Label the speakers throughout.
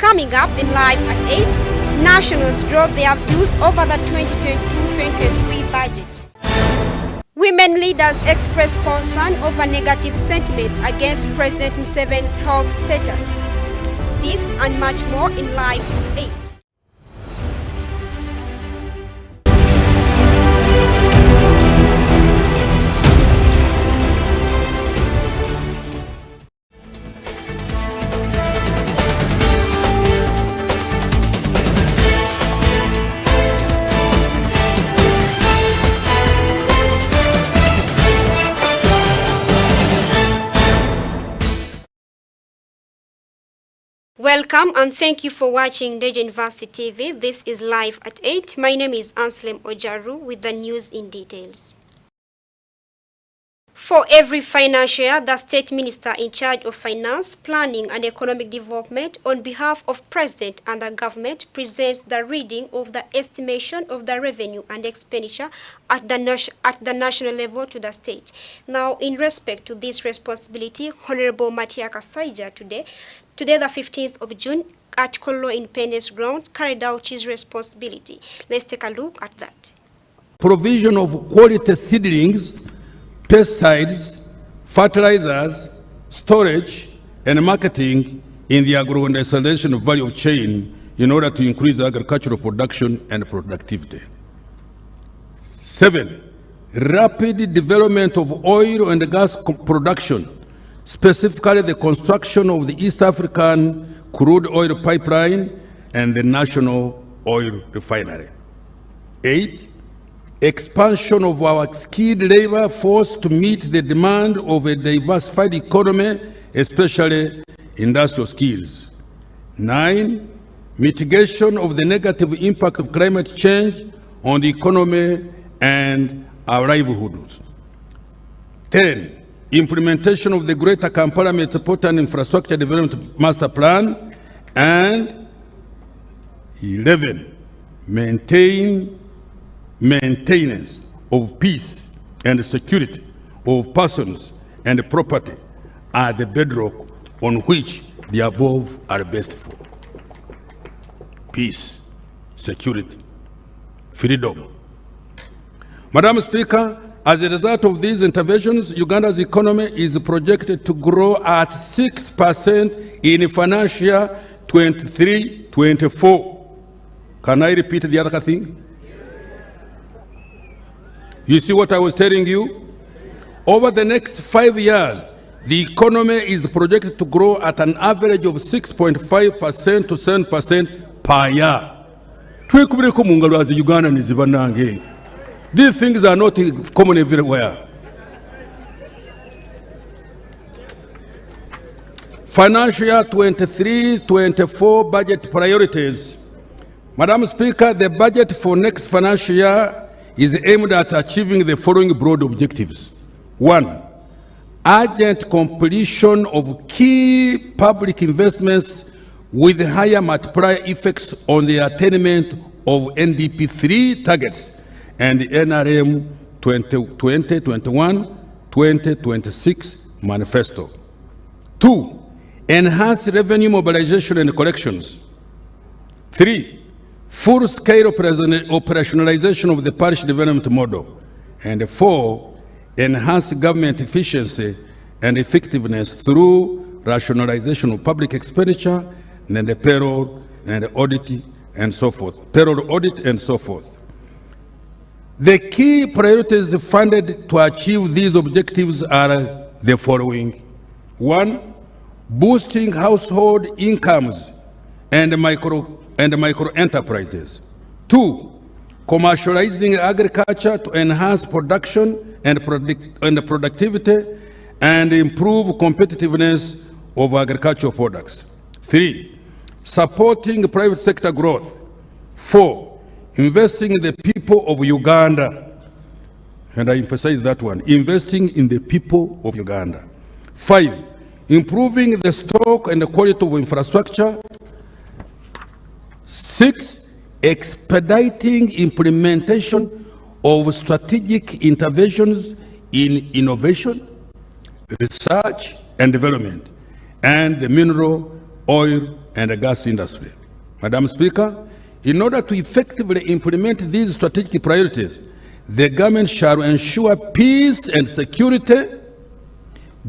Speaker 1: Coming up in Live at 8, nationals drove their views over the 2022-2023 budget. Women leaders express concern over negative sentiments against President Museveni's health status. This and much more in Live at 8. Welcome and thank you for watching Ndejje University TV. This is Live at 8. My name is ANSLEM OJARU with the news in details. For every financial year, the State Minister in charge of Finance, Planning and Economic Development on behalf of President and the government presents the reading of the estimation of the revenue and expenditure at the national level to the state. Now, in respect to this responsibility, Honorable Matiaka Saija today the 15th of June, at Kolo Independence Grounds, carried out his responsibility. Let's take a look at that.
Speaker 2: Provision of quality seedlings, pesticides, fertilizers, storage, and marketing in the agro-industrialization value chain in order to increase agricultural production and productivity. 7. Rapid development of oil and gas production, specifically the construction of the East African crude oil pipeline and the national oil refinery. 8. Expansion of our skilled labor force to meet the demand of a diversified economy, especially industrial skills. 9. Mitigation of the negative impact of climate change on the economy and our livelihoods. 10. Implementation of the Greater Kampala Metropolitan Infrastructure Development Master Plan. And 11. Maintenance of peace and security of persons and property are the bedrock on which the above are based for. Peace, security, freedom. Madam Speaker, as a result of these interventions, Uganda's economy is projected to grow at 6% in financial year 23-24. Can I repeat the other thing? You see what I was telling you? Over the next 5 years, the economy is projected to grow at an average of 6.5% to 7% per year. These things are not common everywhere. Financial year 23-24 budget priorities. Madam Speaker, the budget for next financial year is aimed at achieving the following broad objectives. 1. Urgent completion of key public investments with higher multiplier effects on the attainment of NDP 3 targets and the NRM 2021-2026 manifesto. 2. Enhance revenue mobilization and collections. 3. Full-scale operationalization of the parish development model. And 4. Enhance government efficiency and effectiveness through rationalization of public expenditure and the payroll and audit and so forth. Payroll audit and so forth. The key priorities funded to achieve these objectives are the following. 1. Boosting household incomes and micro enterprises. 2. Commercializing agriculture to enhance production and productivity and improve competitiveness of agricultural products. 3. Supporting private sector growth. 4. Investing in the people of Uganda. And I emphasize that one. Investing in the people of Uganda. 5. Improving the stock and the quality of infrastructure. 6. Expediting implementation of strategic interventions in innovation, research and development, and the mineral, oil, and the gas industry. Madam Speaker, in order to effectively implement these strategic priorities, the government shall ensure peace and security,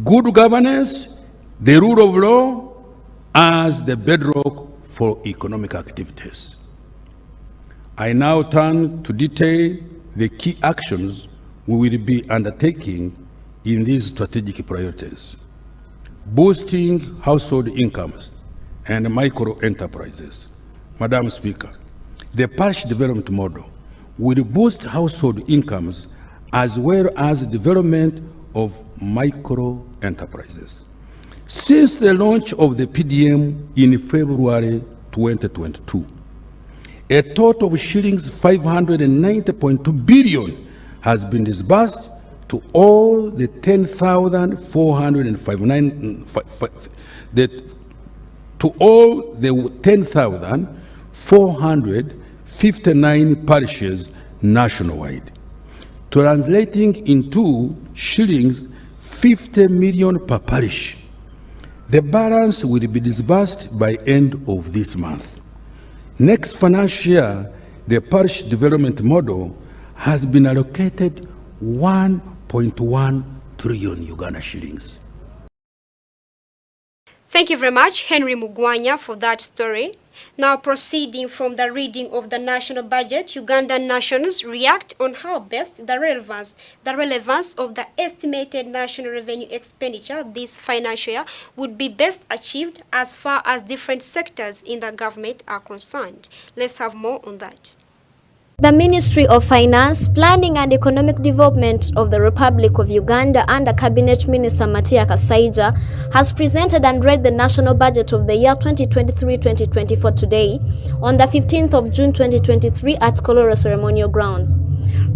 Speaker 2: good governance, the rule of law as the bedrock for economic activities. I now turn to detail the key actions we will be undertaking in these strategic priorities. Boosting household incomes and micro enterprises. Madam Speaker, the parish development model will boost household incomes as well as development of micro enterprises. Since the launch of the PDM in February 2022, a total of shillings 590.2 billion has been disbursed to all the 10,459 parishes nationwide, translating into shillings 50 million per parish. The balance will be disbursed by end of this month. Next financial year, the parish development model has been allocated 1.1 trillion Uganda shillings.
Speaker 1: Thank you very much, Henry Mugwanya, for that story. Now proceeding from the reading of the national budget, Ugandan nationals react on how best the relevance of the estimated national revenue expenditure this financial year would be best achieved as far as different sectors in the government are concerned. Let's have more on that.
Speaker 3: The Ministry of Finance, Planning and Economic Development of the Republic of Uganda under Cabinet Minister Matia Kasaija has presented and read the national budget of the year 2023-2024 today on the 15th of June 2023 at Kololo Ceremonial Grounds.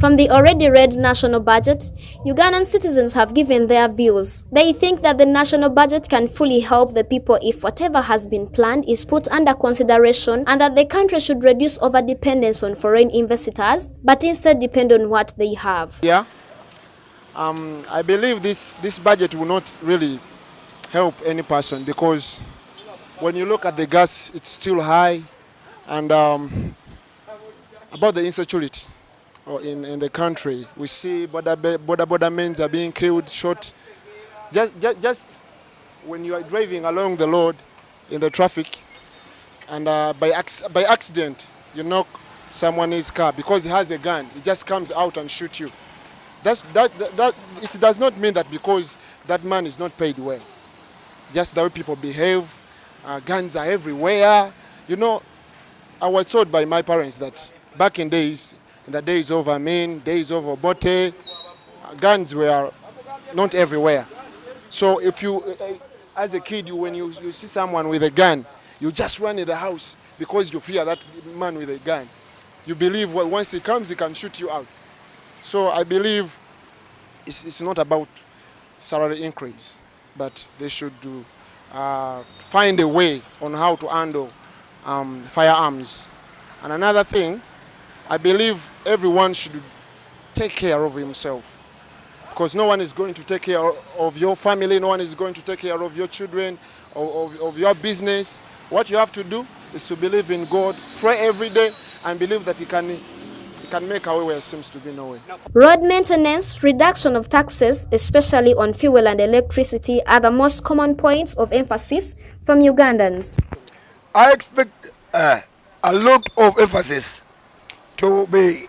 Speaker 3: From the already read national budget, Ugandan citizens have given their views. They think that the national budget can fully help the people if whatever has been planned is put under consideration, and that the country should reduce over-dependence on foreign investors, but instead depend on what they have.
Speaker 4: Yeah, I believe this budget will not really help any person, because when you look at the gas, it's still high, and about the insecurity in the country, we see border men are being killed, shot. Just when you are driving along the road in the traffic, and by accident you knock someone's car because he has a gun, he just comes out and shoots you. That it does not mean that because that man is not paid well. Just the way people behave, guns are everywhere. You know, I was told by my parents that back in the days of Amin, days of Obote, guns were not everywhere. So if you, as a kid, when you see someone with a gun, you just run in the house because you fear that man with a gun. You believe once he comes, he can shoot you out. So I believe it's not about salary increase, but they should find a way on how to handle firearms. And another thing, I believe everyone should take care of himself, because no one is going to take care of your family, no one is going to take care of your children, of your business. What you have to do is to believe in God, pray every day, and believe that He can make a way where there seems to be no way.
Speaker 3: Road maintenance, reduction of taxes, especially on fuel and electricity, are the most common points of emphasis from Ugandans.
Speaker 5: I expect a lot of emphasis to be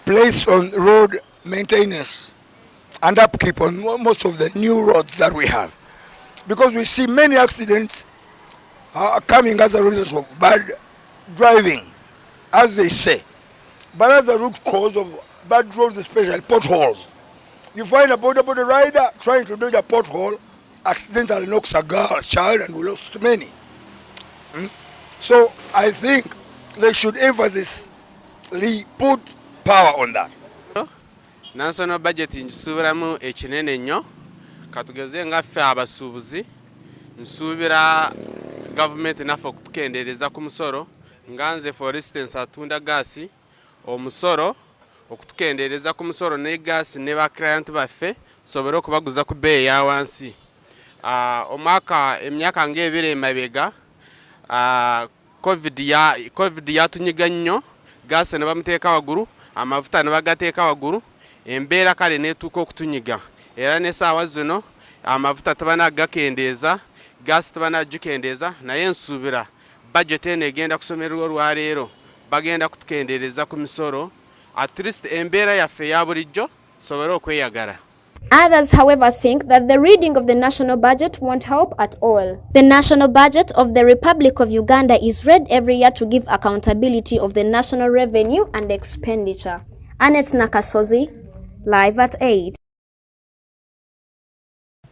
Speaker 5: placed on road maintenance and upkeep on most of the new roads that we have, because we see many accidents coming as a result of bad driving, as they say, but as a root cause of bad roads, especially potholes. You find a border rider trying to dodge a pothole, accidentally knocks a girl, a child, and we lost many. So I think they should put power on that.
Speaker 6: National budget nsubiramu ekinene nnyo katugeze nga ffe abasuubuzi nsubira government naffe okutukendeereza ku musoro nga nze for instance atunda gaasi omusoro okutukendeereza ku musoro ne gaasi ne ba client baffe tusobole okubaguza ku bbeeyi ya wansi. Emyaka ng'ebiri emabega covid yatunyiga nnyo gas ne bamuteeka waguru amafuta ne bagateeka waguru embeera kale netuuka okutunyiga era n'essaawa zino amafuta tabana gakendeeza gas tabana gikendeeza naye nsuubira budget eno egenda kusomerwa olwaleero bagenda kutukendeereza ku misoro at least embeera yaffe ya bulijjo tusobole okweyagala.
Speaker 3: Others, however, think that the reading of the national budget won't help at all. The national budget of the Republic of Uganda is read every year to give accountability of the national revenue and expenditure. Annette Nakasozi, live at 8.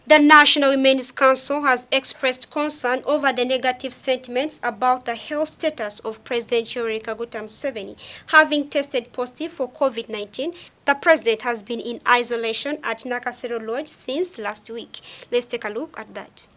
Speaker 1: The National Women's Council has expressed concern over the negative sentiments about the health status of President Yoweri Kaguta Museveni. Having tested positive for COVID-19, the president has been in isolation at Nakasero Lodge since last week. Let's take a look at that.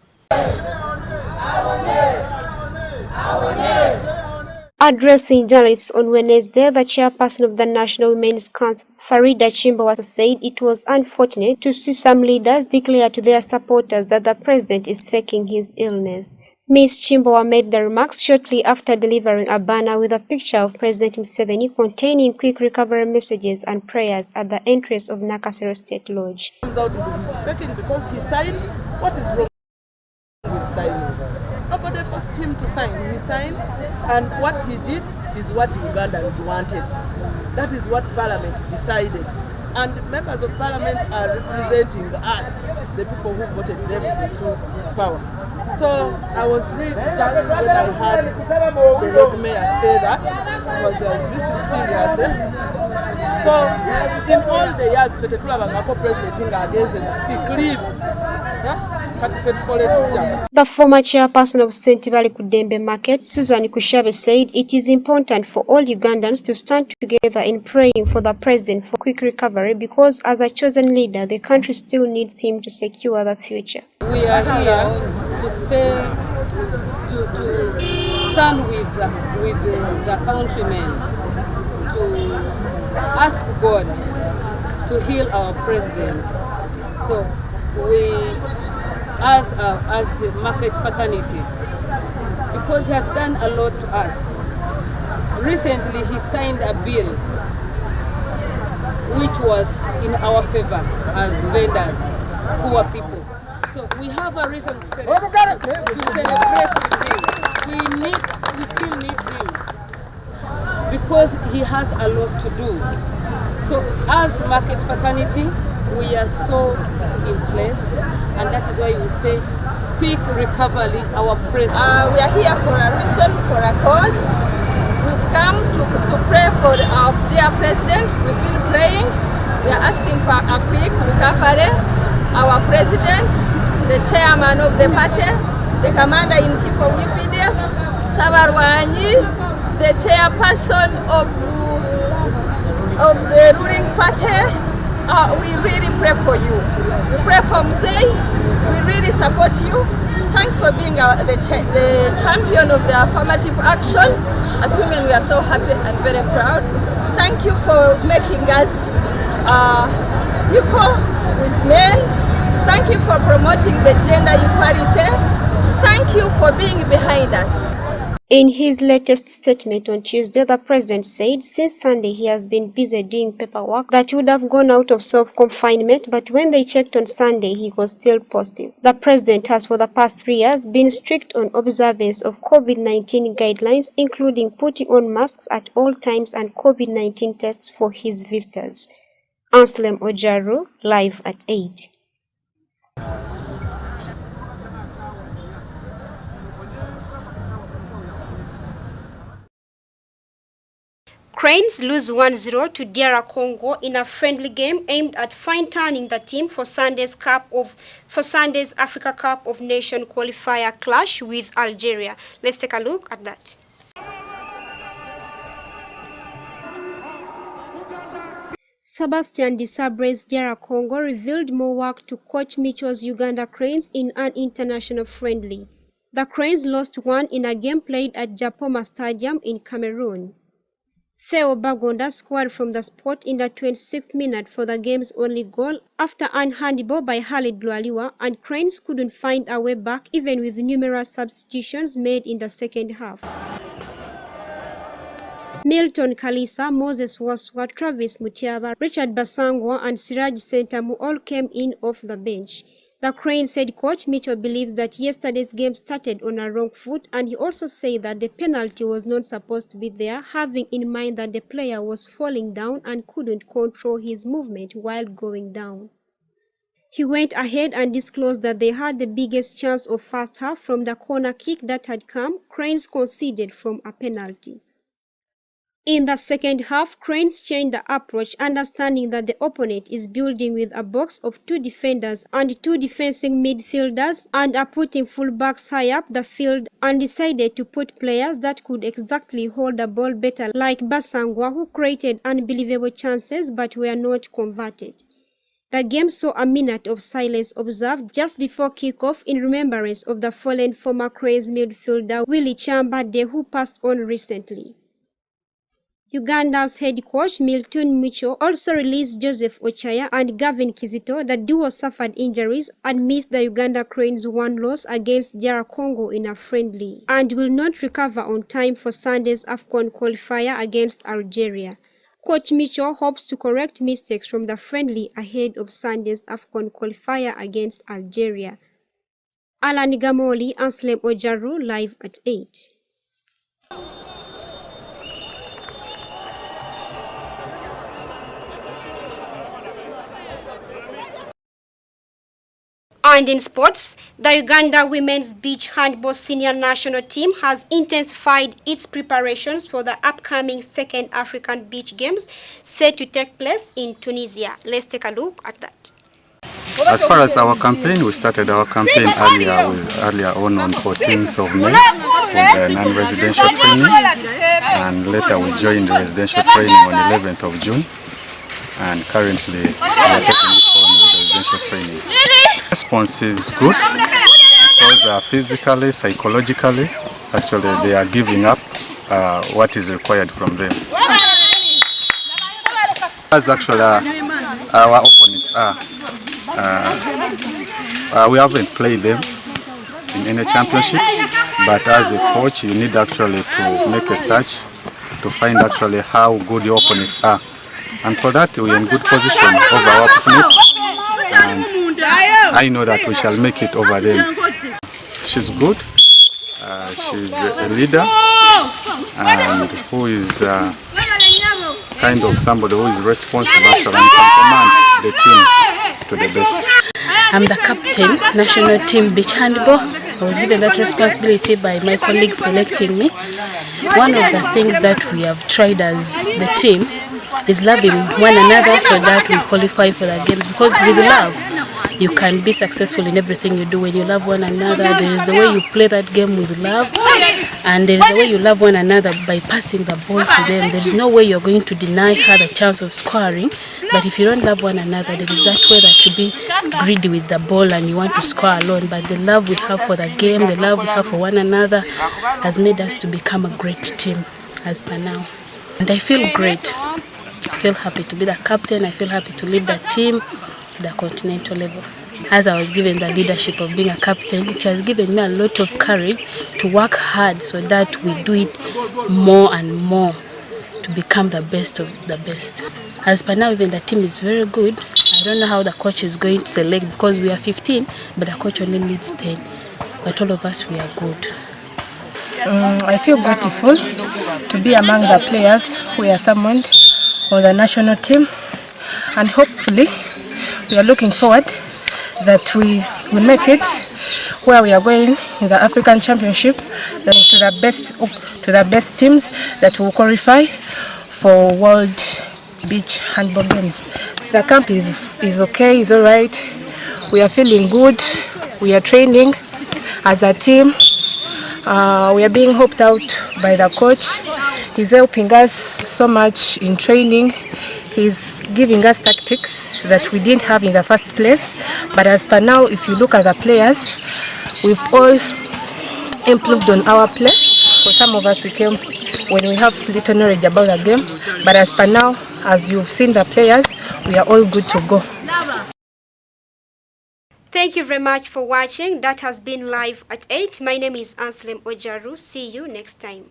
Speaker 1: Addressing journalists on Wednesday, the chairperson of the National Women's Council, Farida Chimbawa, said it was unfortunate to see some leaders declare to their supporters that the president is faking his illness. Ms. Chimbawa made the remarks shortly after delivering a banner with a picture of President Museveni containing quick recovery messages and prayers at the entrance of Nakasero State Lodge.
Speaker 7: Comes out he's faking because he signed. What is wrong with signing? Nobody forced him to sign. He signed, and what he did is what Ugandans wanted. That is what Parliament decided. And members of Parliament are representing us, the people who voted them into power. So I was really touched when I heard the Lord Mayor say that, because this is serious. So in all the years, President against sick leave. The
Speaker 1: former chairperson of St. Valley Kudembe Market, Susan Kushabe, said it is important for all Ugandans to stand together in praying for the president for quick recovery because as a chosen leader, the country still needs him to secure the future.
Speaker 8: We are here to say, to stand with the countrymen, to ask God to heal our president. So we, as market fraternity, because he has done a lot to us. Recently he signed a bill which was in our favor as vendors, poor people. So we have a reason to celebrate with him. We still need him because he has a lot to do. So as market fraternity, we are so impressed, and that is why we say quick recovery, our president.
Speaker 9: We are here for a reason, for a cause. We've come to pray for our dear president. We've been praying. We are asking for a quick recovery. Our president, the chairman of the party, the commander-in-chief of UPDF, Sabarwanyi, the chairperson of the ruling party. We really pray for you. We pray for Musei. We really support you. Thanks for being the champion of the affirmative action. As women, we are so happy and very proud. Thank you for making us equal with men. Thank you for promoting the gender equality. Thank you for being behind us.
Speaker 1: In his latest statement on Tuesday, the president said since Sunday he has been busy doing paperwork that would have gone out of self-confinement, but when they checked on Sunday, he was still positive. The president has for the past 3 years been strict on observance of COVID-19 guidelines, including putting on masks at all times and COVID-19 tests for his visitors. ANSLEM OJARU, live at 8. Cranes lose 1-0 to DR Congo in a friendly game aimed at fine-tuning the team for Sunday's Africa Cup of Nations qualifier clash with Algeria. Let's take a look at that. Sebastian Disabre's DR Congo revealed more work to coach Mitchell's Uganda Cranes in an international friendly. The Cranes lost 1 in a game played at Japoma Stadium in Cameroon. Theo Bagonda scored from the spot in the 26th minute for the game's only goal after an handball by Khalid Lualiwa, and Cranes couldn't find a way back even with numerous substitutions made in the second half. Milton Kalisa, Moses Waswa, Travis Mutiaba, Richard Basangwa and Siraj Sentamu all came in off the bench. The Cranes head coach Mitchell believes that yesterday's game started on a wrong foot, and he also said that the penalty was not supposed to be there, having in mind that the player was falling down and couldn't control his movement while going down. He went ahead and disclosed that they had the biggest chance of first half from the corner kick that had come. Cranes conceded from a penalty. In the second half, Cranes changed the approach, understanding that the opponent is building with a box of 2 defenders and 2 defensive midfielders and are putting fullbacks high up the field, and decided to put players that could exactly hold the ball better, like Basangwa, who created unbelievable chances but were not converted. The game saw a minute of silence observed just before kickoff in remembrance of the fallen former Cranes midfielder Willie Chambade, who passed on recently. Uganda's head coach Milton Mucho also released Joseph Ochaya and Gavin Kizito. The duo suffered injuries and missed the Uganda Cranes' 1 loss against DR Congo in a friendly, and will not recover on time for Sunday's AFCON qualifier against Algeria. Coach Mitchell hopes to correct mistakes from the friendly ahead of Sunday's AFCON qualifier against Algeria. Alan Gamoli, ANSLEM OJARU, live at 8. And in sports, the Uganda women's beach handball senior national team has intensified its preparations for the upcoming second African Beach Games set to take place in Tunisia. Let's take a look at that.
Speaker 10: As far as our campaign, we started our campaign earlier on 14th of May with the non-residential training, and later we joined the residential training on 11th of June, and currently we are taking it on with the residential training. The response is good because physically, psychologically, actually they are giving up what is required from them. As actually our opponents are, we haven't played them in any championship, but as a coach you need actually to make a search to find actually how good your opponents are, and for that we are in good position over our opponents, and I know that we shall make it over them. She's good, she's a leader, and who is kind of somebody who is responsible and can command the team to the best.
Speaker 11: I'm the captain, national team beach handball. I was given that responsibility by my colleagues selecting me. One of the things that we have tried as the team is loving one another so that we qualify for the games, because with love you can be successful in everything you do. When you love one another, there is the way you play that game with love, and there is the way you love one another by passing the ball to them. There is no way you're going to deny her the chance of scoring, but if you don't love one another, there is that way that you be greedy with the ball and you want to score alone. But the love we have for the game, the love we have for one another has made us to become a great team as per now. And I feel great. I feel happy to be the captain. I feel happy to lead the team at the continental level. As I was given the leadership of being a captain, it has given me a lot of courage to work hard so that we do it more and more to become the best of the best. As per now, even the team is very good. I don't know how the coach is going to select, because we are 15, but the coach only needs 10. But all of us, we are good.
Speaker 12: I feel grateful to be among the players who are summoned on the national team, and hopefully we are looking forward that we will make it where we are going in the African Championship, to the best teams that will qualify for World Beach Handball Games. The camp is okay, is all right. We are feeling good. We are training as a team. We are being helped out by the coach. He's helping us so much in training. He's giving us tactics that we didn't have in the first place. But as per now, if you look at the players, we've all improved on our play. For some of us, we came when we have little knowledge about the game. But as per now, as you've seen the players, we are all good to go.
Speaker 1: Thank you very much for watching. That has been Live at 8. My name is ANSLEM OJARU. See you next time.